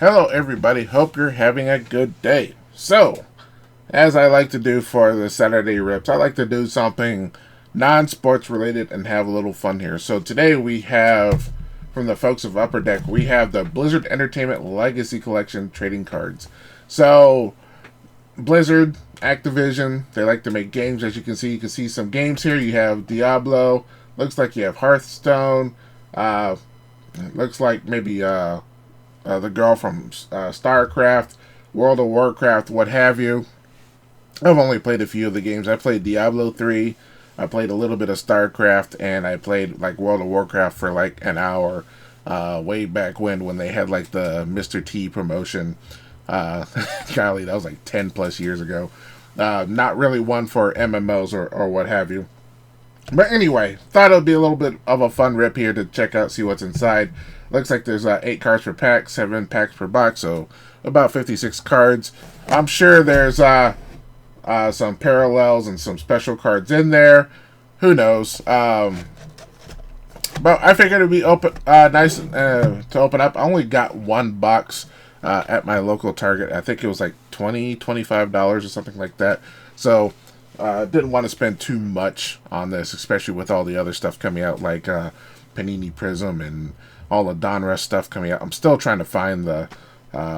Hello everybody, hope you're having a good day. So, as I like to do for the Saturday Rips, I like to do something non-sports related and have a little fun here. So today we have, from the folks of Upper Deck, we have the Blizzard Entertainment Legacy Collection trading cards. So, Blizzard, Activision, they like to make games. As you can see some games here. You have Diablo, looks like you have Hearthstone, it looks like maybe the girl from StarCraft, World of Warcraft, what have you. I've only played a few of the games. I played Diablo 3, I played a little bit of StarCraft, and I played like World of Warcraft for like an hour way back when they had like the Mr. T promotion. Golly, that was like 10 plus years ago. Not really one for MMOs or what have you. But anyway, thought it would be a little bit of a fun rip here to check out, see what's inside. Looks like there's 8 cards per pack, 7 packs per box, so about 56 cards. I'm sure there's some parallels and some special cards in there. Who knows? But I figured it'd be nice to open up. I only got one box at my local Target. I think it was like $25 or something like that. So didn't want to spend too much on this, especially with all the other stuff coming out, like Panini Prism and all the Donruss stuff coming out. I'm still trying to find the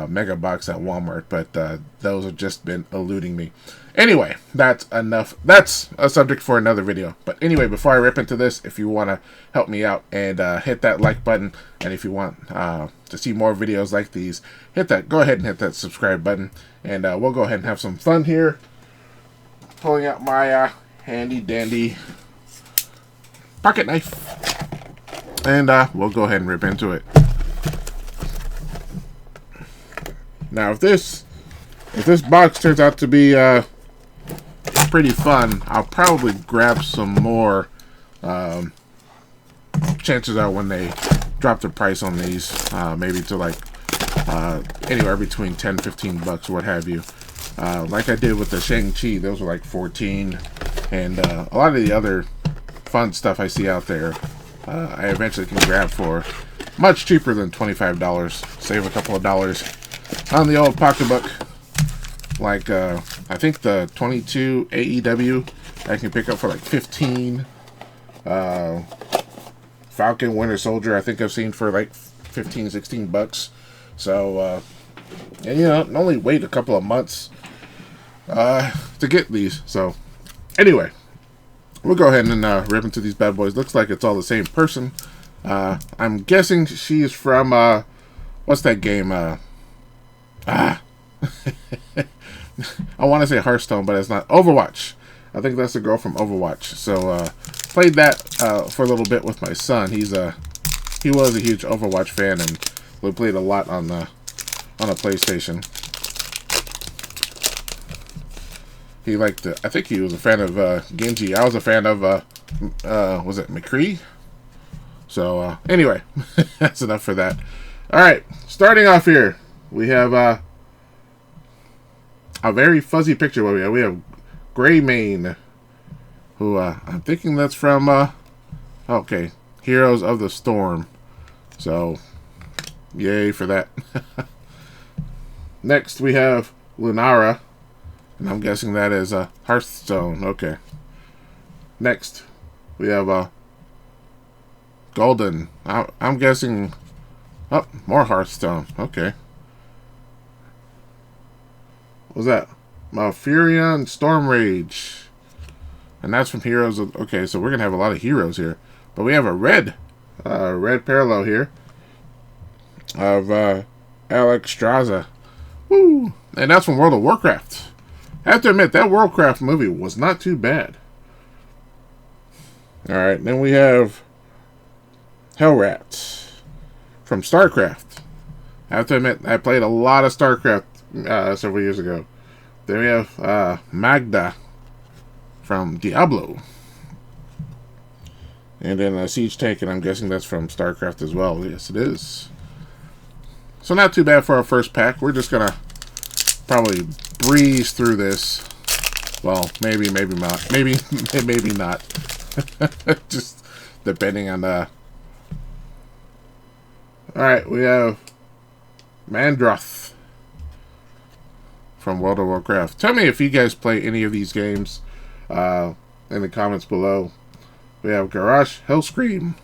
mega box at Walmart, but those have just been eluding me. Anyway, that's enough. That's a subject for another video. But anyway, before I rip into this, if you want to help me out and hit that like button, and if you want to see more videos like these, go ahead and hit that subscribe button, and we'll go ahead and have some fun here. Pulling out my handy dandy pocket knife. And we'll go ahead and rip into it. Now, if this box turns out to be pretty fun, I'll probably grab some more. Chances are when they drop the price on these, maybe to like anywhere between 10, 15 bucks, what have you. Like I did with the Shang-Chi, those were like 14, and a lot of the other fun stuff I see out there, I eventually can grab for much cheaper than $25. Save a couple of dollars on the old pocketbook. Like I think the 22 AEW I can pick up for like 15. Falcon Winter Soldier I think I've seen for like 15, 16 bucks. So and you know, only wait a couple of months to get these. So anyway, we'll go ahead and rip into these bad boys. Looks like it's all the same person. I'm guessing she's from what's that game? I want to say Hearthstone, but it's not. Overwatch. I think that's the girl from Overwatch. So played that for a little bit with my son. He was a huge Overwatch fan, and we played a lot on a PlayStation. He liked I think he was a fan of Genji. I was a fan of was it McCree? So anyway, that's enough for that. Alright, starting off here, we have a very fuzzy picture. We have Greymane, who I'm thinking that's from okay, Heroes of the Storm. So yay for that. Next we have Lunara, and I'm guessing that is Hearthstone. Okay. Next we have Golden. I'm guessing more Hearthstone. Okay. What was that? Malfurion Stormrage. And that's from Heroes of... Okay, so we're going to have a lot of heroes here. But we have a red parallel here of Alex Straza. Woo! And that's from World of Warcraft. I have to admit, that Warcraft movie was not too bad. Alright, then we have Hellrat from StarCraft. I have to admit, I played a lot of StarCraft several years ago. Then we have Magda from Diablo. And then Siege Tank, and I'm guessing that's from StarCraft as well. Yes, it is. So not too bad for our first pack. We're just going to probably breeze through this. Well, maybe not. Maybe not. Just depending on the... Alright, we have Mandroth from World of Warcraft. Tell me if you guys play any of these games in the comments below. We have Garrosh Hellscream.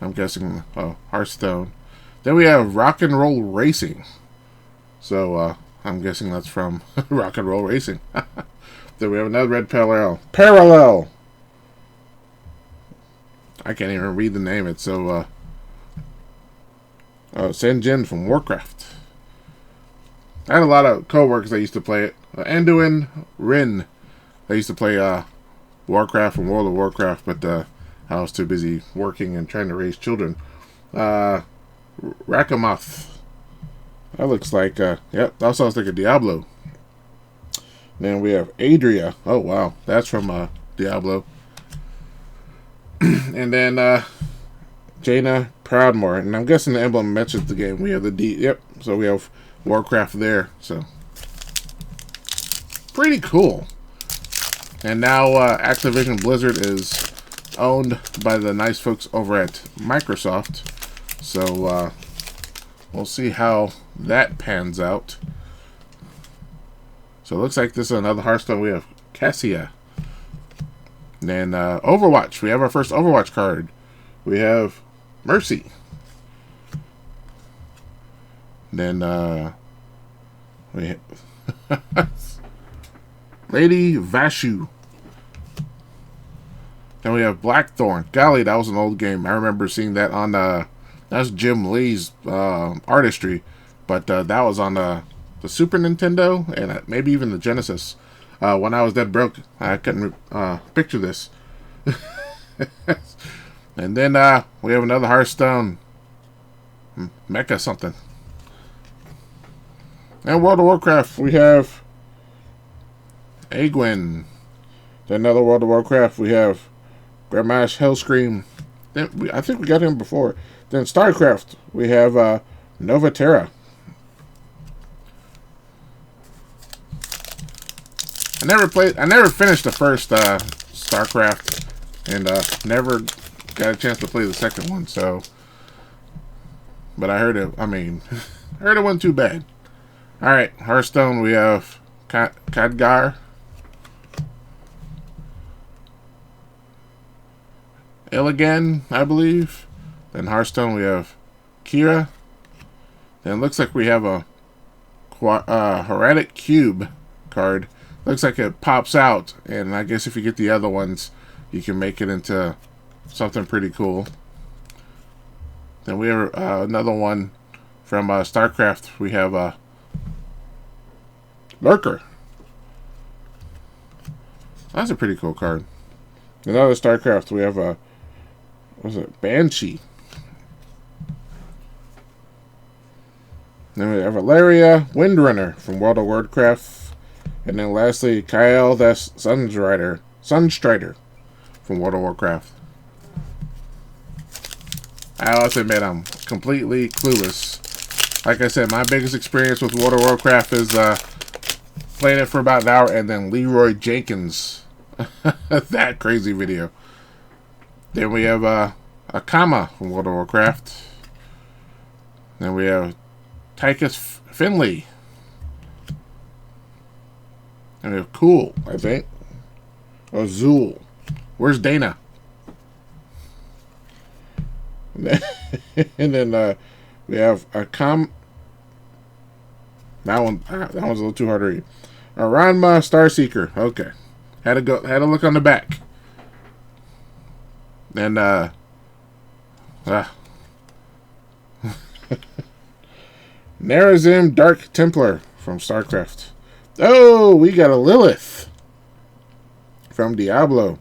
I'm guessing Hearthstone. Then we have Rock and Roll Racing. So I'm guessing that's from Rock and Roll Racing. Then we have another Red Parallel. I can't even read the name. It's so Senjin from Warcraft. I had a lot of co-workers that used to play it. Anduin Rin. They used to play Warcraft and World of Warcraft, but I was too busy working and trying to raise children. Rakamoth. That looks like, yep, that sounds like a Diablo. Then we have Adria. Oh, wow. That's from Diablo. And then Jaina Proudmoore. And I'm guessing the emblem matches the game. We have the D. Yep. So we have Warcraft there. So pretty cool. And now Activision Blizzard is owned by the nice folks over at Microsoft. So we'll see how that pans out. So it looks like this is another Hearthstone. We have Cassia. And then Overwatch. We have our first Overwatch card. We have Mercy. Then we have Lady Vashu. Then we have Blackthorn. Golly, that was an old game. I remember seeing that on that's Jim Lee's artistry, but that was on the Super Nintendo and maybe even the Genesis. When I was dead broke, I couldn't picture this. And then we have another Hearthstone. Mecha something. And World of Warcraft, we have Egwene. Then another World of Warcraft, we have Grandmash Hellscream. Then I think we got him before. Then StarCraft, we have Novaterra. I never finished the first StarCraft, and never got a chance to play the second one. So, but I heard it. I mean, I heard it wasn't too bad. All right, Hearthstone. We have Khadgar, Illigan, I believe. Then Hearthstone. We have Kira. Then it looks like we have a Heretic Cube card. Looks like it pops out, and I guess if you get the other ones, you can make it into something pretty cool. Then we have another one from StarCraft. We have Lurker. That's a pretty cool card. Another StarCraft. We have what was it? Banshee. Then we have Valeria Windrunner from World of Warcraft. And then lastly, Kyle the Sunstrider from World of Warcraft. I also admit I'm completely clueless. Like I said, my biggest experience with World of Warcraft is playing it for about an hour and then Leroy Jenkins. That crazy video. Then we have Akama from World of Warcraft. Then we have Tychus Finley. And we have Cool, I think. Or Zool. Where's Dana? And then we have a that one's a little too hard to read. Ranma Starseeker. Okay. Had to look on the back. And Nerazim Dark Templar from StarCraft. Oh, we got a Lilith from Diablo.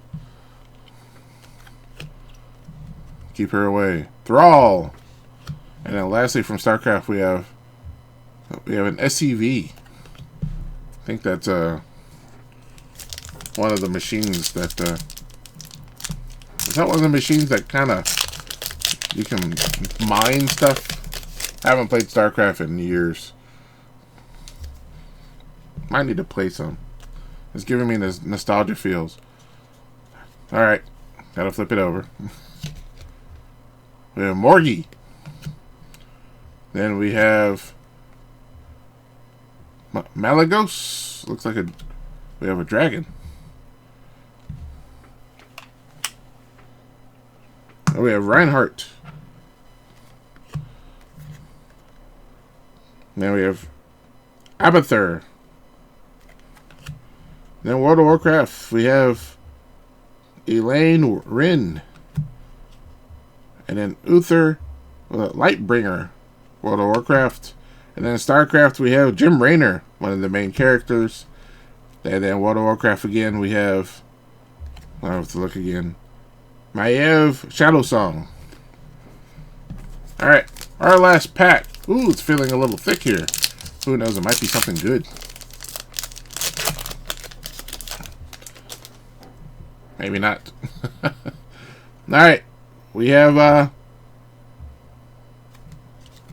Keep her away. Thrall. And then lastly from StarCraft we have an SCV. I think that's one of the machines that is that one of the machines that kinda you can mine stuff? I haven't played StarCraft in years. Might need to play some. It's giving me this nostalgia feels. Alright. Gotta flip it over. We have Morgie. Then we have Malagos. Looks like we have a dragon. Oh, we have Reinhardt. Then we have Abathur. Then World of Warcraft, we have Elaine Rin. And then Uther Lightbringer, World of Warcraft. And then StarCraft, we have Jim Raynor, one of the main characters. And then World of Warcraft again, we have, I have to look again, Maiev Shadowsong. Alright, our last pack. Ooh, it's feeling a little thick here. Who knows, it might be something good. Maybe not. Alright, we have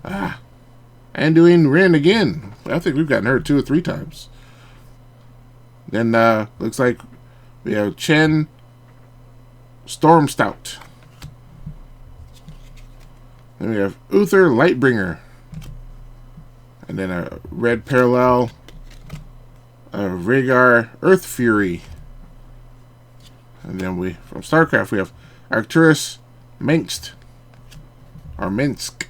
Anduin Wrynn again. I think we've gotten her 2 or 3 times. Then looks like we have Chen Stormstout. Then we have Uther Lightbringer. And then a Red Parallel, Rhaegar Earthfury. And then from StarCraft, we have Arcturus Minsk. Or Minsk.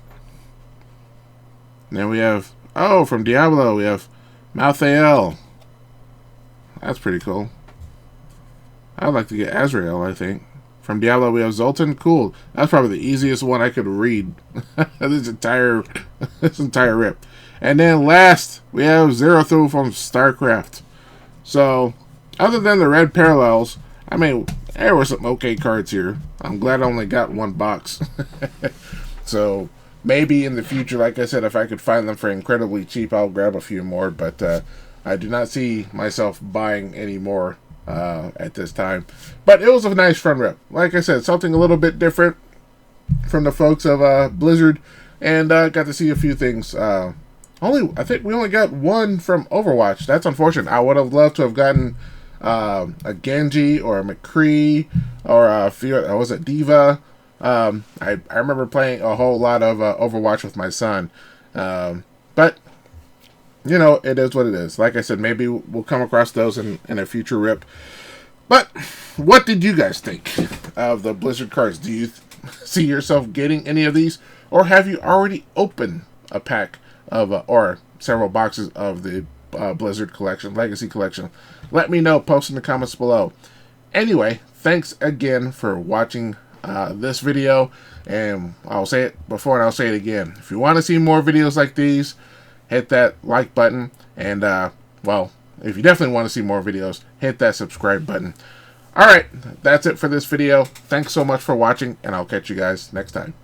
And then we have, from Diablo, we have Malthael. That's pretty cool. I'd like to get Azrael, I think. From Diablo, we have Zoltan. Cool. That's probably the easiest one I could read. this entire rip. And then last, we have Zerathul from StarCraft. So, other than the red parallels, I mean, there were some okay cards here. I'm glad I only got 1 box. So, maybe in the future, like I said, if I could find them for incredibly cheap, I'll grab a few more. But I do not see myself buying any more at this time. But it was a nice front rip. Like I said, something a little bit different from the folks of Blizzard. And got to see a few things. I think we only got 1 from Overwatch. That's unfortunate. I would have loved to have gotten a Genji or a McCree or was it Diva? I remember playing a whole lot of Overwatch with my son. But, you know, it is what it is. Like I said, maybe we'll come across those in a future rip. But, what did you guys think of the Blizzard cards? Do you see yourself getting any of these? Or have you already opened a pack of, or several boxes of the Blizzard collection, Legacy collection? Let me know. Post in the comments below. Anyway, thanks again for watching this video, and I'll say it before and I'll say it again. If you want to see more videos like these, hit that like button, and well, if you definitely want to see more videos, hit that subscribe button. Alright, that's it for this video. Thanks so much for watching, and I'll catch you guys next time.